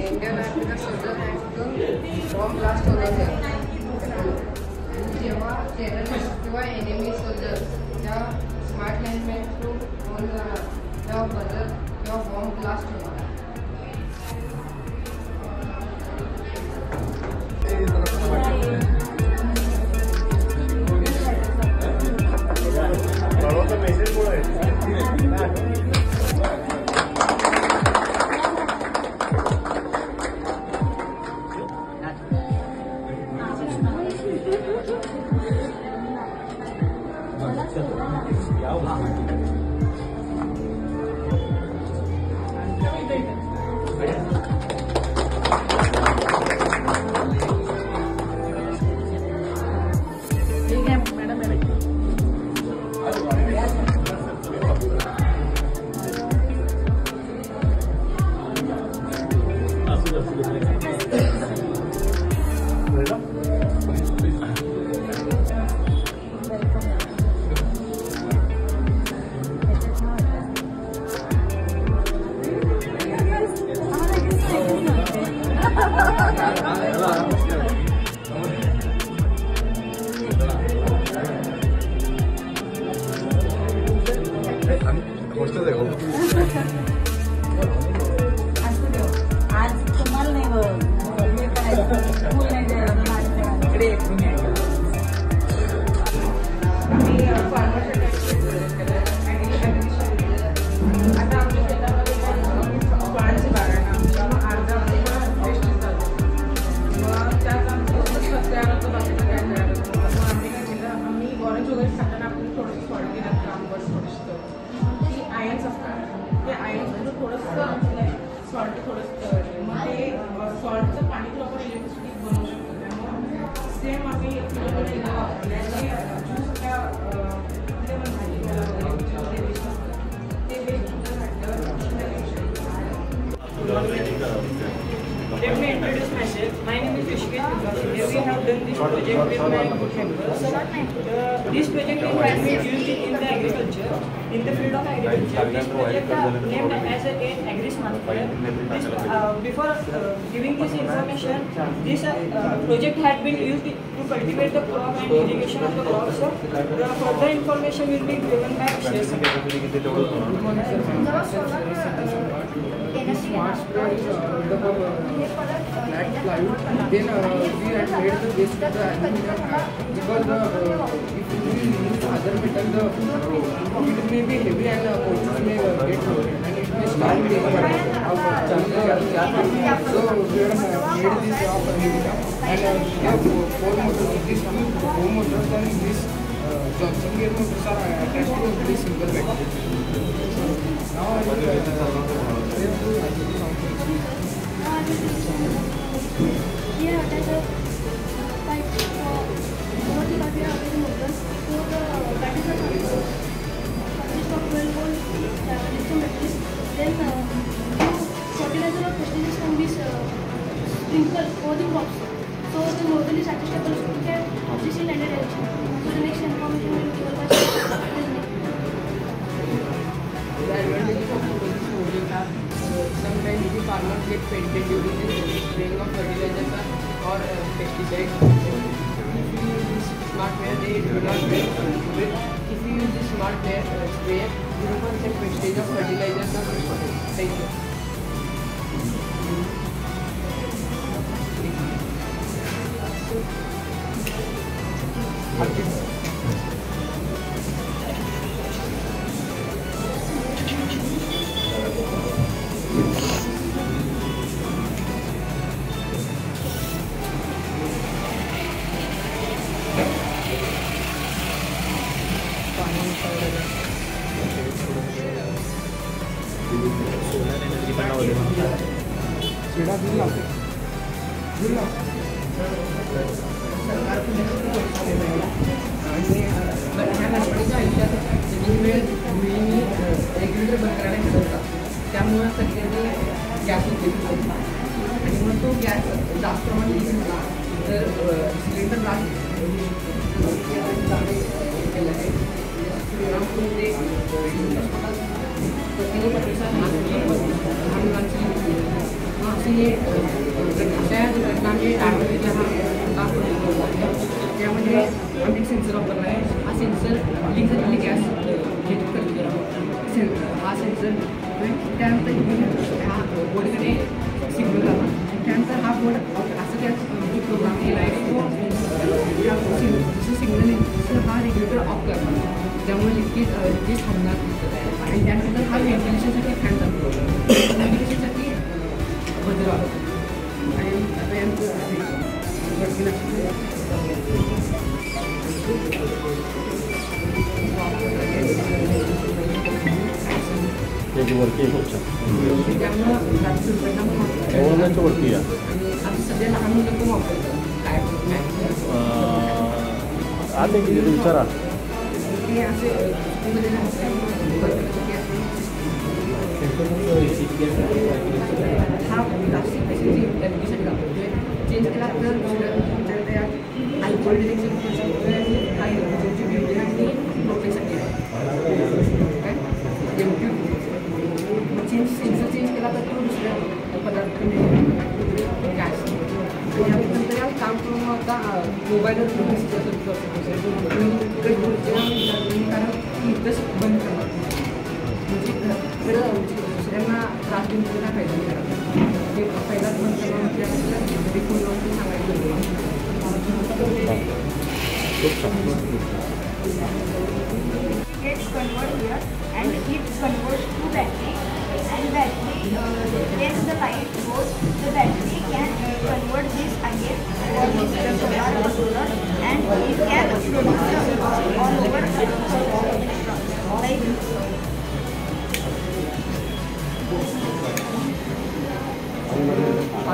Indian आर्मीचा soldier आहे bomb blast होत असेल जेव्हा टेररिस्ट किंवा एनिमी सोल्जर त्या स्मार्ट लँडमाईन थ्रू फोन जाणार तेव्हा बदल किंवा बॉम्ब ब्लास्ट होणार. Let me introduce myself. My name is Rishikesh. We have done this project with my members. This project has been used in the agriculture, in the field of agriculture. This project is named as a Agri-Smart Farm. Before giving this information, this project had been used to cultivate the crop and irrigation of the crops. The further information will be given by Smart spread is the flat plywood. Then we had made the base to the aluminum because if we use other metal, it may be heavy and portions may get low and it may start being so we have made this of aluminum and we have 4 motors. These 4 motors and this Johnson gear motors are attached to this single battery. Now I will here attach a pipe for the battery motor. So the batteries are consist of 12 volt lithium batteries. Then fertilizer or pesticides can be sprinkled over the crops. So the nozzle is adjustable so we can this in any direction. So the next information will be given by the advantages of nozzles are sometimes the farmers get fainted during the spraying of fertilizers or pesticides. If you use this smartware, they do not fail. If you use this smartware sprayer, 0% wastage of fertilizers or pesticides. Thank you. त्यामुळे सगळ्यांनी gas उपयोग होता आणि मग तो gas जास्त प्रमाणात use झाला तर सिलेंडर ब्लास्ट केलं आहे प्रत्येक प्रतिसाद हा लहान मुलांची असे हे अशा घटनांचे टाळण्याचे हा त्यामध्ये आम्ही एक सेन्सर वापरला आहे. हा सेन्सर लिंक झालेली गॅस डिटेक्ट करतो. हा सेन्सर त्यानंतर हा बोर्डकडे सिग्नल आला. त्यानंतर हा बोर्ड असं त्यात प्रोग्राम केला आहे तो सिग्नल हा रेग्युलेटर ऑफ करणार त्यामुळे लिकेज थांबणार आणि त्यानंतर हा व्हेंटिलेशनसाठी फॅन चालतो. व्हेंटिलेशनसाठी बदल आणि वरती आहे खूप छान त्यामुळं दुर्घटना वरती आहे. आता सध्या लहान मुलं पण वापरतात काय आता विचारा ते असे हा प्लास्टिक एलपीसाठी वापरतोय चेंज केला तर तुमच्याकडे अल्कोहोल डिटेक्शन हा ब्युटी आणि प्रोटेक्टसाठी आहे काय सेन्सर चेंज केला तर तो दुसऱ्या पदार्थ गॅस नंतर काम करून आता मोबाईलवर कारण इथंच बंद करणार म्हणजे दुसऱ्यांना त्रास देऊन काय फायदा नाही करायचा ते पहिलाच बंद करणार म्हटल्यानंतर घरी फोन लावून सांगायचं gets converted here and it converts to battery and battery when the light goes the battery can convert this again or this solar and it can produce all over like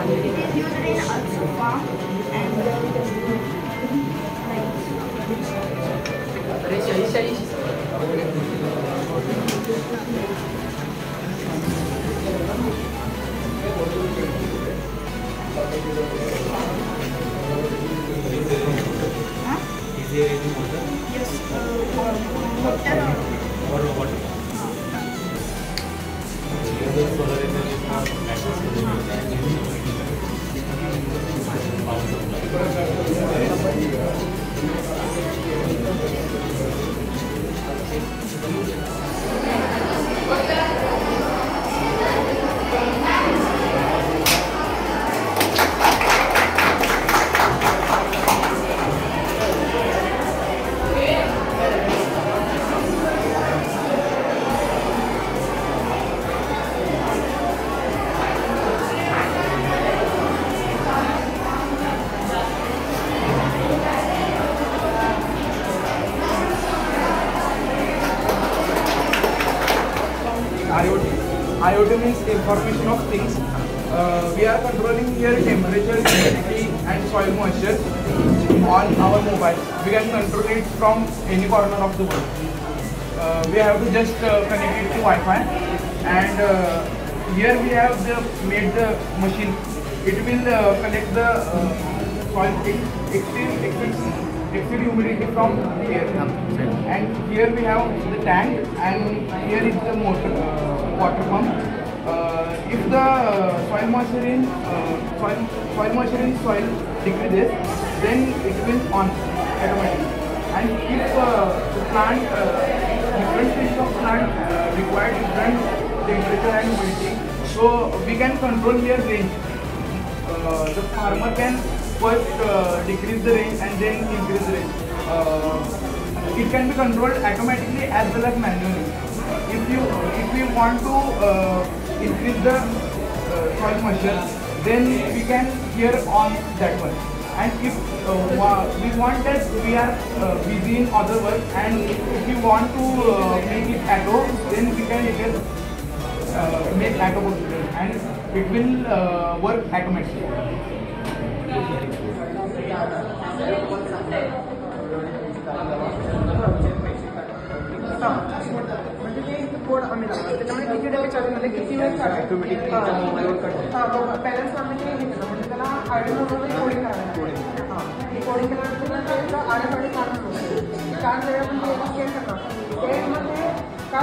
it is used in also farm and yes water or water IoT means information of things. We are controlling here temperature, humidity and soil moisture on our mobile. We can control it from any corner of the world. We have to just connect it to Wi-Fi and here we have made the machine. It will collect the soil extreme humidity from the air. And here we have the tank and here is the motor, water pump. If the soil moisture in soil decreases, then it will on automatically. And if the plant, different species of plant require different temperature and humidity, so we can control here range. The farmer can first decrease the range and then increase the range. It can be controlled automatically as well as manually. If we want to increase the soil moisture, then we can here on that one. And if we want that we are busy in other work, and if we want to make it auto, then we can make auto and it will work automatically. म्हणजे ते code आम्ही लावणार त्याच्यामध्ये किती टक्के charging झाले किती वेळ बॅलन्स आम्ही ते घेतलं म्हणजे त्याला आयडी म्हणून कोडिंग करायला कोडिंग केल्यानंतर त्याचा आयडी काढून चार्ज आपण स्कॅन करणार त्यामध्ये का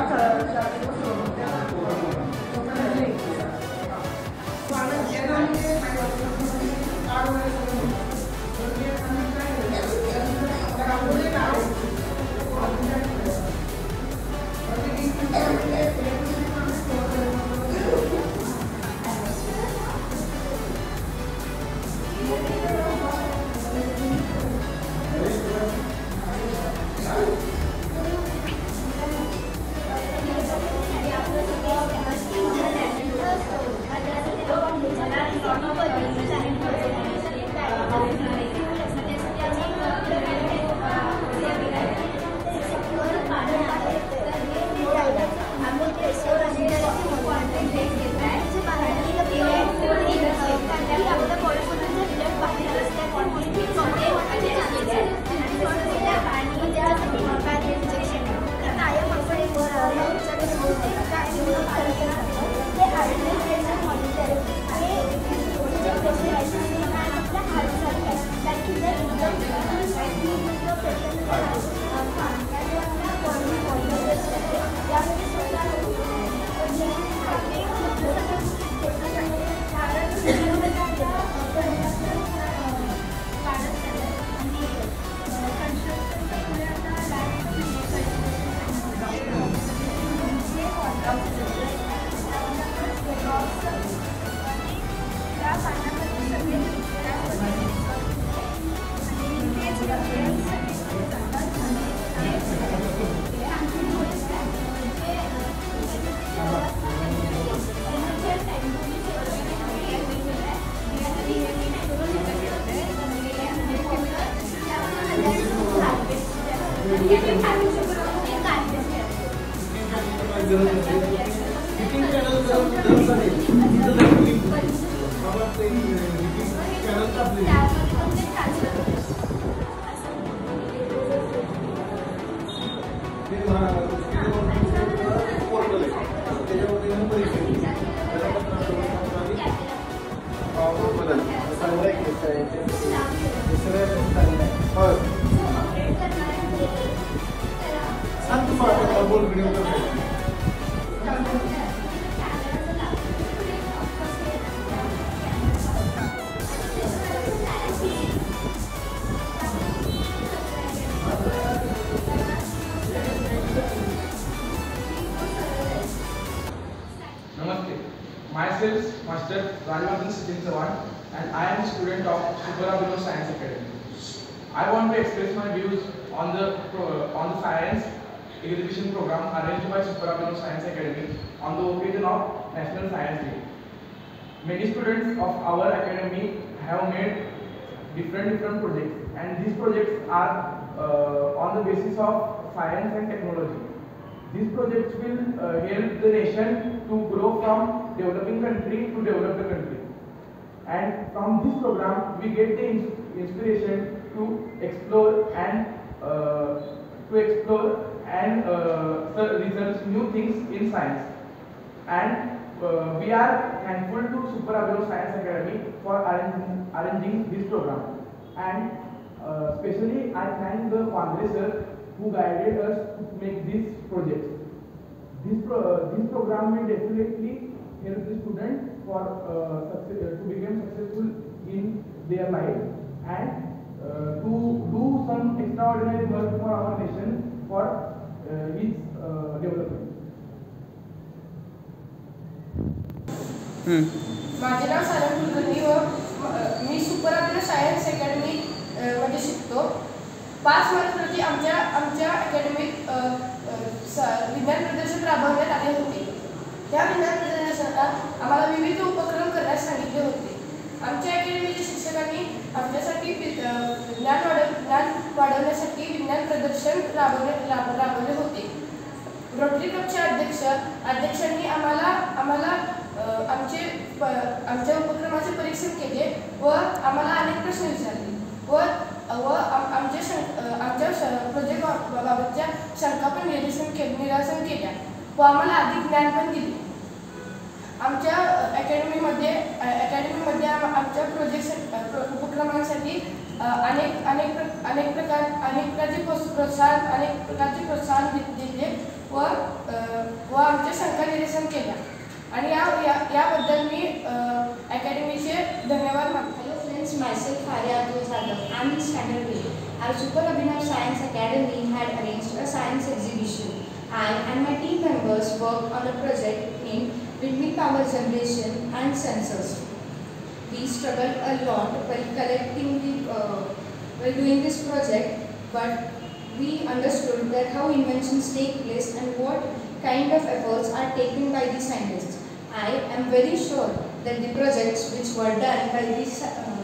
Namaste. Myself, Master Rajvardhan Sachin Sawan, and I am a student of Super Abhinav Science Academy. I want to express my views on the science exhibition program arranged by Super Abhinav Science Academy on the occasion of National Science Day. Many students of our academy have made different projects, and these projects are on the basis of science and technology. These projects will help the nation to grow from developing country to developed country. And from this program, we get the inspiration to explore and research new things in science. And we are thankful to Super Abhinav Science Academy for arranging this program. And especially, I thank the Pandre sir who guided us to make this project. This program will definitely help the students for to become successful in their life and to do some extraordinary work for our nation for its development. माझे नाव सारंग कुलकर्णी व मी super अभिनव science academy मध्ये शिकतो. 5 मार्च रोजी आमच्या अकॅडमीत विज्ञान प्रदर्शन राबवण्यात आले होते. त्या विज्ञान प्रदर्शनात आम्हाला विविध उपक्रम करण्यास सांगितले होते. आमच्या अकॅडमीच्या शिक्षकांनी आमच्यासाठी ज्ञान वाढवण्यासाठी विज्ञान प्रदर्शन राबवले होते. रोटरी क्लबचे अध्यक्षांनी आम्हाला आमच्या उपक्रमाचे परीक्षण केले व आम्हाला अनेक प्रश्न विचारले व आमच्या प्रोजेक्ट बाबतच्या शंका पण निरसन केल्या व आम्हाला अधिक ज्ञान पण दिले. आमच्या अकॅडमीमध्ये आमच्या उपक्रमांसाठी अनेक प्रकारचे प्रोत्साहन दिले व आमच्या शंका निरसन केल्या आणि याबद्दल मी अकॅडमीचे धन्यवाद मानतो. Hello friends, myself Arya Abdul Sadaf. I am in standard B. Our Super Abhinav Science Academy had arranged a science exhibition. I and my team members worked on a project named Windmill Power Generation and Sensors. We struggled a lot while doing this project, but we understood that how inventions take place and what kind of efforts are taken by the scientists. I am very sure that the projects which were done by the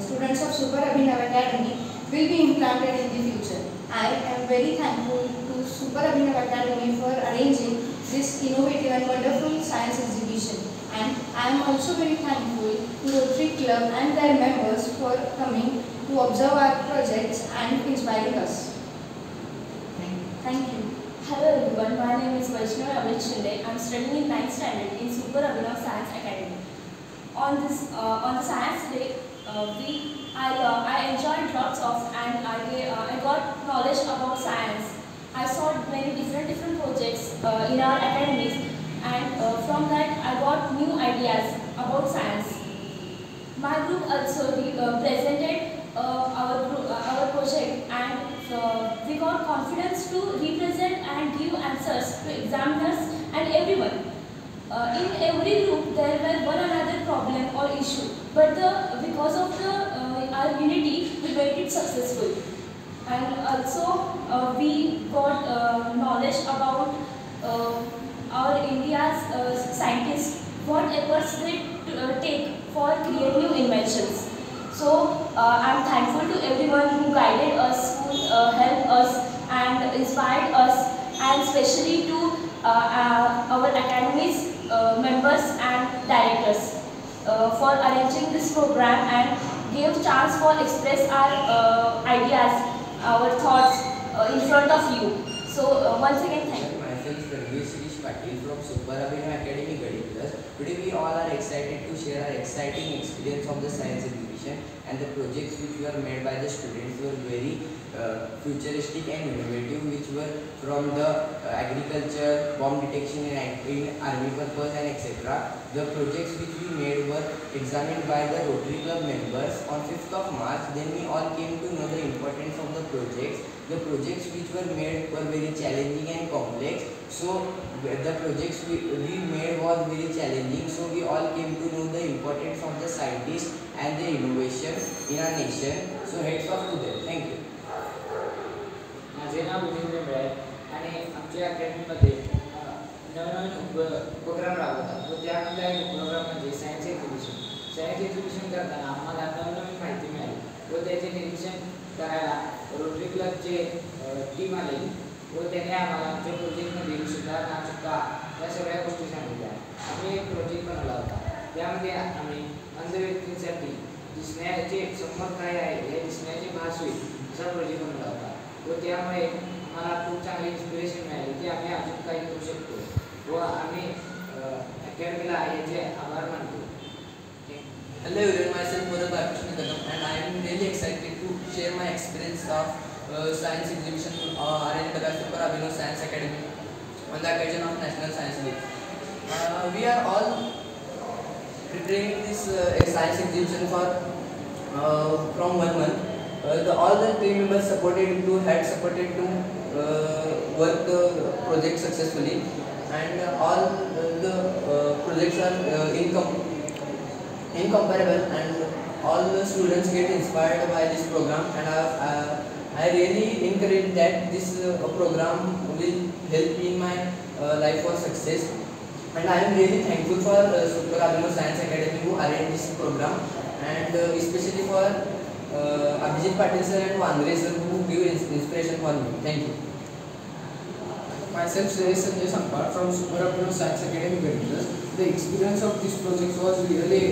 students of Super Abhinav Academy will be implanted in the future. I am very thankful to Super Abhinav Academy for arranging this innovative and wonderful science exhibition. And I am also very thankful to Rotary Club and their members for coming to observe our projects and inspiring us. Thank you. Hello everyone, my name is Vaishnavi Amit Shinde. I am studying in 9th standard in Super Abhinav Science Academy. On the science day, I enjoyed lots of and I got knowledge about science. I saw many different projects in our academies, and from that I got new ideas about science. My group also presented our project, and we got confidence to represent and give answers to examiners and everyone. In every group there were one another problem or issue, but because of our unity we made it successful. And also we got knowledge about our India's scientists, what efforts they take for create new inventions. So I am thankful to everyone who guided us, who helped us and inspired us, and especially to our academies members and directors for arranging this program and gave chance for express our ideas, our thoughts in front of you. So once again, thank you. Myself, Ranveer Shirish Patil from Super Abhinav Academy, Gaditlas. Today we all are excited to share our exciting experience of the science exhibition, and the projects which were made by the students were very futuristic and innovative, which were from the agriculture, bomb detection in army purpose and etc. The projects which we made were examined by the Rotary Club members on 5th of March. Then we all came to know the importance of the projects. The projects which were made were very challenging and complex. So the projects we made was very challenging. So we all came to know the importance of the scientists and the innovation in our nation. So heads off to them. Thank you. माझे नाव उमेंद्र मिळेल आणि आमच्या अकॅडमीमध्ये नवनवीन उपक्रम राबवतात व त्यामधला एक उपक्रम म्हणजे सायन्स एक्झिबिशन. सायन्स एक्झिबिशन करताना आम्हाला नवनवीन माहिती मिळाली व त्याचे निरीक्षण करायला रोटरी क्लबचे टीम आलेली व त्याने आम्हाला आमच्या प्रोजेक्टमध्ये सुधारणा या सगळ्या गोष्टी सांगितल्या. आम्ही एक प्रोजेक्ट बनवला होता. त्यामध्ये आम्ही अंध व्यक्तींसाठी दिसण्याचे समोर काय आहे हे दिसण्याचे भास होईल असा प्रोजेक्ट बनवला होता व त्यामुळे आम्हाला खूप चांगली इन्स्पिरेशन मिळाली की आम्ही अजून काही करू शकतो व आम्ही अकॅडमीला याचे आभार मानतो. Hello everyone, myself Murad Balakrishna Kadam, and I am really excited to share my experience of science exhibition arranged by Super Abhinav Science Academy on the occasion of National Science Week. We are all preparing this science exhibition for from 1 month. All the team members had supported to work the project successfully, and all the projects are incomparable, and all the students get inspired by this program, and I really encourage that this program will help in my life for success, and I am really thankful for Super Abhinav Science Academy who arranged this program, and especially for Abhijit Patil sir and Vandre sir who give inspiration for me. Thank you. Myself, Sanjay Sampal from Super Abhinav Science Academy, Gaditlas. The experience of this project was really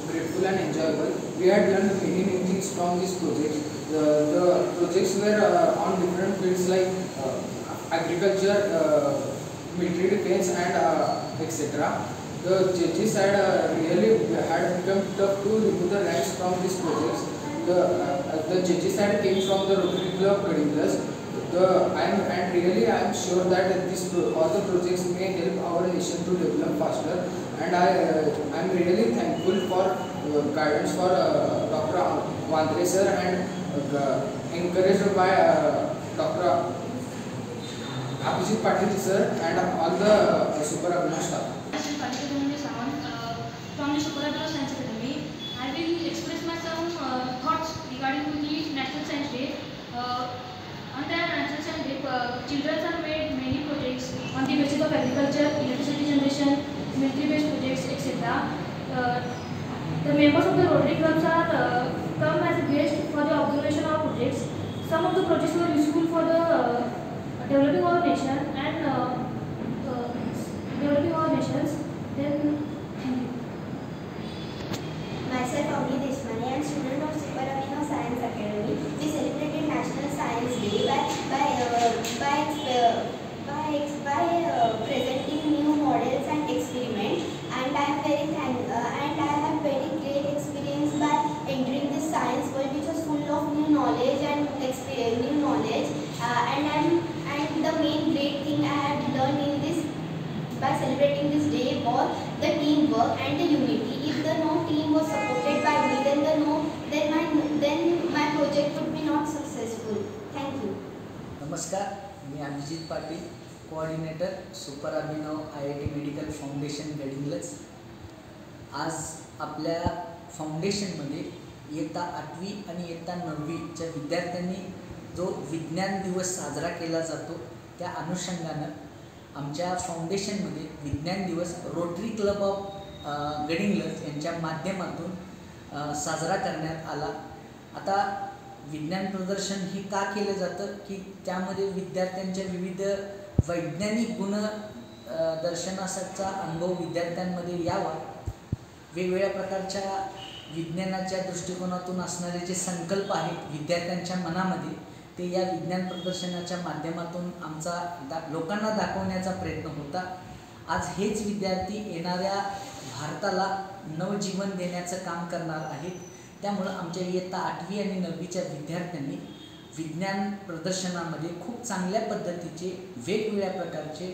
grateful and enjoyable. We had learned many new things from this project. The projects were on different fields like agriculture, military defense, and etc. The judges had become tough to remove the ranks from these projects. The judges had came from the Rotary Club, Gaditlas. I am sure that all the projects may help our nation to develop faster, and I am really thankful for guidance for Dr. Vandre sir, and encouraged by Dr. Abhijit Patil sir and all the Super Abhinav staff. From the Super Abhinav Science Academy, I will express my some thoughts regarding to the National Science Day. On the National Science Day, children have made many projects on the basis of agriculture, electricity generation, military-based projects, etc. The members of the Rotary Clubs are come as a guest for the observation of projects. Some of the projects were useful for the developing our nation and developing our nations. Then, thank you. Myself, Avni Deshmani, I am student of Super Abhinav Science Academy. We celebrated National Science Day by presenting new models and experiments. And I have very great experience by entering this science world, which was full of new knowledge and new knowledge. And the main great thing I have learned in this by celebrating this day was the teamwork. teamwork and the unity. If the no team was supported by me, then my project would be not successful. Thank you. नमस्कार, मी Abhijit Patil, coordinator super अभिनव IIT medical foundation Gadhinglaj. आज आपल्या फाउंडेशनमध्ये इयत्ता 8वी आणि इयत्ता 9वीच्या विद्यार्थ्यांनी जो विज्ञान दिवस साजरा केला जातो त्या अनुषंगानं आमच्या फाउंडेशनमध्ये विज्ञान दिवस रोटरी क्लब ऑफ गडिंग्लज यांच्या माध्यमातून साजरा करण्यात आला. आता विज्ञान प्रदर्शन हे का केलं जातं की त्यामध्ये विद्यार्थ्यांच्या विविध वैज्ञानिक गुण दर्शनाचा अनुभव विद्यार्थ्यांमध्ये यावा. वेगवेगळ्या प्रकारच्या विज्ञानाच्या दृष्टिकोनातून असणारे जे संकल्प आहेत विद्यार्थ्यांच्या मनामध्ये ते या विज्ञान प्रदर्शनाच्या माध्यमातून लोकांना दाखवण्याचा प्रयत्न होता. आज हेच विद्यार्थी येणाऱ्या भारताला नवजीवन देण्याचं काम करणार आहेत. त्यामुळं आमच्या इयत्ता 8वी आणि 9वीच्या विद्यार्थ्यांनी विज्ञान प्रदर्शनामध्ये खूप चांगल्या पद्धतीचे वेगवेगळ्या प्रकारचे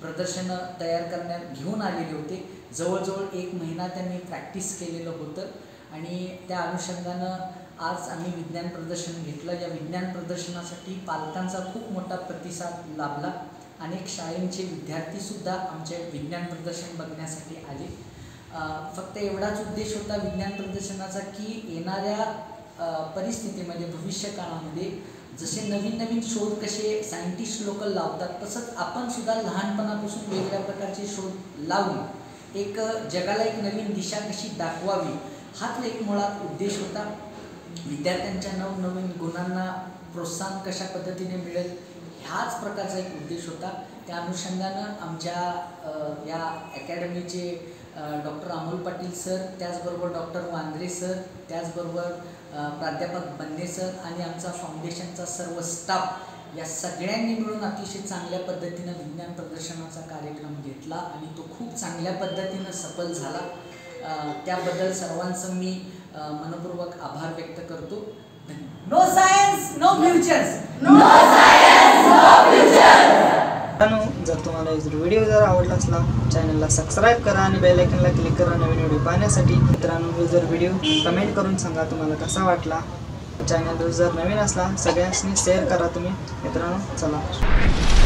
प्रदर्शनं तयार करण्यात घेऊन आलेले होते. जवळजवळ 1 महिना त्यांनी प्रॅक्टिस केलेलं होतं आणि त्या अनुषंगानं आज आम्ही विज्ञान प्रदर्शन घेतलं. या विज्ञान प्रदर्शनासाठी पालकांचा खूप मोठा प्रतिसाद लाभला. अनेक शाळेंचे विद्यार्थीसुद्धा आमचे विज्ञान प्रदर्शन बघण्यासाठी आले. फक्त एवढाच उद्देश होता विज्ञान प्रदर्शनाचा की येणाऱ्या परिस्थितीमध्ये भविष्य काळामध्ये जसे नवीन नवीन शोध कसे सायंटिस्ट लोक लावतात तसंच आपण सुद्धा लहानपणापासून वेगवेगळ्या प्रकारचे शोध लावून एक जगाला एक नवीन दिशा कशी दाखवावी हाच एक मुळात उद्देश होता. विद्यार्थ्यांच्या नवनवीन गुणांना प्रोत्साहन कशा पद्धतीने मिळेल ह्याच प्रकारचा एक उद्देश होता. त्या अनुषंगानं आमच्या या अकॅडमीचे डॉक्टर अमोल पाटील सर, त्याचबरोबर डॉक्टर वांद्रे सर, त्याचबरोबर प्राध्यापक बन्ने सर आणि आमचा फाउंडेशनचा सर्व स्टाफ या सगळ्यांनी मिळून अतिशय चांगल्या पद्धतीनं विज्ञान प्रदर्शनाचा कार्यक्रम घेतला आणि तो खूप चांगल्या पद्धतीनं सफल झाला. त्याबद्दल सर्वांचं मी मनपूर्वक आभार व्यक्त करतो. No science no futures. No science no futures. जर तुम्हाला व्हिडिओ जर आवडला असला चॅनलला सबस्क्राईब करा आणि बेल आयकॉनला क्लिक करा नवीन व्हिडिओ पाहण्यासाठी. मित्रांनो जर व्हिडिओ कमेंट करून सांगा तुम्हाला कसा वाटला. चॅनल जर नवीन असला सगळ्यांनी शेअर करा तुम्ही. मित्रांनो चला.